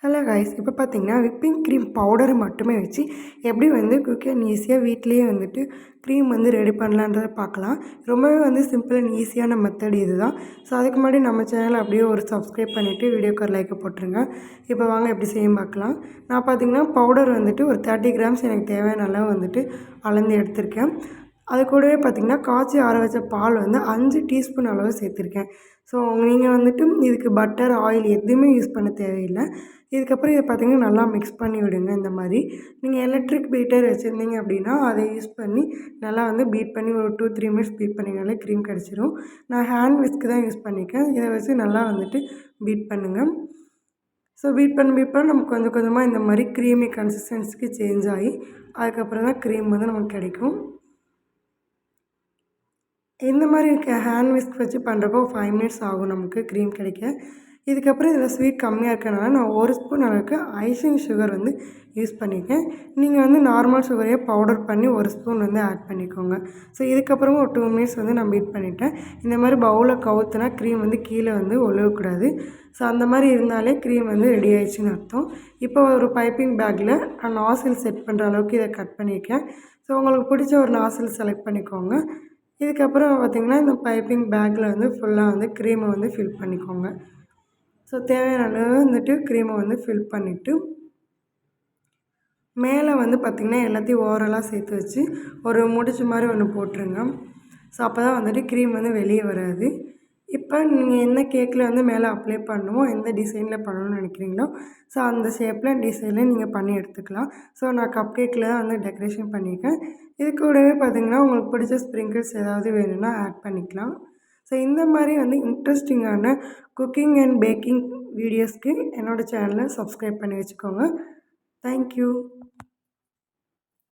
Hello guys, இப்போ பார்த்தீங்கன்னா whipping cream powder மட்டுமே வச்சு எப்படி குயிக் அண்ட் ஈஸியாக வீட்டிலேயே க்ரீம் ரெடி பண்ணலான்றதை பார்க்கலாம். ரொம்பவே சிம்பிள் அண்ட் ஈஸியான மெத்தட் இது தான். ஸோ அதுக்கு முன்னாடி நம்ம சேனலை அப்படியே ஒரு சப்ஸ்கிரைப் பண்ணிவிட்டு வீடியோக்கு ஒரு லைக்கை போட்டுருங்க. இப்போ வாங்க எப்படி செய்யும் பார்க்கலாம். நான் பார்த்தீங்கன்னா பவுடர் ஒரு 30 கிராம்ஸ் எனக்கு தேவையான அளவு அளந்து எடுத்திருக்கேன். அது கூடவே பார்த்திங்கன்னா காய்ச்சி ஆற வச்ச பால் 5 டீஸ்பூன் அளவு சேர்த்துருக்கேன். ஸோ நீங்கள் இதுக்கு பட்டர் ஆயில் எதுவுமே யூஸ் பண்ண தேவையில்லை. இதுக்கப்புறம் இதை பார்த்திங்கன்னா நல்லா மிக்ஸ் பண்ணி விடுங்க. இந்த மாதிரி நீங்கள் எலக்ட்ரிக் பீட்டர் வச்சுருந்தீங்க அப்படின்னா அதை யூஸ் பண்ணி நல்லா பீட் பண்ணி ஒரு 2-3 மினிட்ஸ் பீட் பண்ணிங்கனாலே க்ரீம் கிடச்சிரும். நான் ஹேண்ட் விஸ்க்கு தான் யூஸ் பண்ணியிருக்கேன். இதை வச்சு நல்லா பீட் பண்ணுங்கள். ஸோ பீட் பண்ண நமக்கு கொஞ்சம் கொஞ்சமாக இந்த மாதிரி க்ரீமி கன்சிஸ்டன்சிக்கு சேஞ்ச் ஆகி அதுக்கப்புறம் தான் க்ரீம் நமக்கு கிடைக்கும். இந்த மாதிரி ஹேண்ட் விஸ்க் வச்சு பண்ணுறப்போ 5 மினிட்ஸ் ஆகும் நமக்கு க்ரீம் கிடைக்க. இதுக்கப்புறம் இதில் ஸ்வீட் கம்மியாக இருக்கனால நான் 1 ஸ்பூன் அளவுக்கு ஐசிங் சுகர் யூஸ் பண்ணியிருக்கேன். நீங்கள் நார்மல் சுகரையே பவுடர் பண்ணி 1 ஸ்பூன் ஆட் பண்ணிக்கோங்க. ஸோ இதுக்கப்புறமா ஒரு 2 மினிட்ஸ் நான் பீட் பண்ணிவிட்டேன். இந்த மாதிரி பவுலில் கவுத்துனா க்ரீம் கீழே ஒழுகக்கூடாது. ஸோ அந்த மாதிரி இருந்தாலே க்ரீம் ரெடி ஆயிடுச்சுன்னு அர்த்தம். இப்போ ஒரு பைப்பிங் பேக்கில் நாசில் செட் பண்ணுற அளவுக்கு இதை கட் பண்ணியிருக்கேன். ஸோ உங்களுக்கு பிடிச்ச ஒரு நாசில் செலக்ட் பண்ணிக்கோங்க. இதுக்கப்புறம் பார்த்திங்கன்னா இந்த பைப்பிங் பேக்கில் ஃபுல்லாக க்ரீமை ஃபில் பண்ணிக்கோங்க. ஸோ தேவையான அளவு க்ரீமை ஃபில் பண்ணிவிட்டு மேலே பார்த்திங்கன்னா எல்லாத்தையும் ஓரலாக சேர்த்து வச்சு ஒரு முடிச்சு மாதிரி ஒன்று போட்டுருங்க. ஸோ அப்போ தான் க்ரீம் வெளியே வராது. இப்போ நீங்கள் என்ன கேக்கில் மேலே அப்ளை பண்ணணுமோ எந்த டிசைனில் பண்ணணும்னு நினைக்கிறீங்களோ ஸோ அந்த ஷேப்பில் டிசைனில் நீங்கள் பண்ணி எடுத்துக்கலாம். ஸோ நான் கப் கேக்கில் தான் டெக்கரேஷன் பண்ணியிருக்கேன். இது கூடவே பார்த்திங்கன்னா உங்களுக்கு பிடிச்ச ஸ்ப்ரிங்கிள்ஸ் ஏதாவது வேணும்னா ஆட் பண்ணிக்கலாம். ஸோ இந்த மாதிரி இன்ட்ரெஸ்டிங்கான குக்கிங் அண்ட் பேக்கிங் வீடியோஸ்க்கு என்னோடய சேனலை சப்ஸ்கிரைப் பண்ணி வச்சுக்கோங்க. தேங்க்யூ.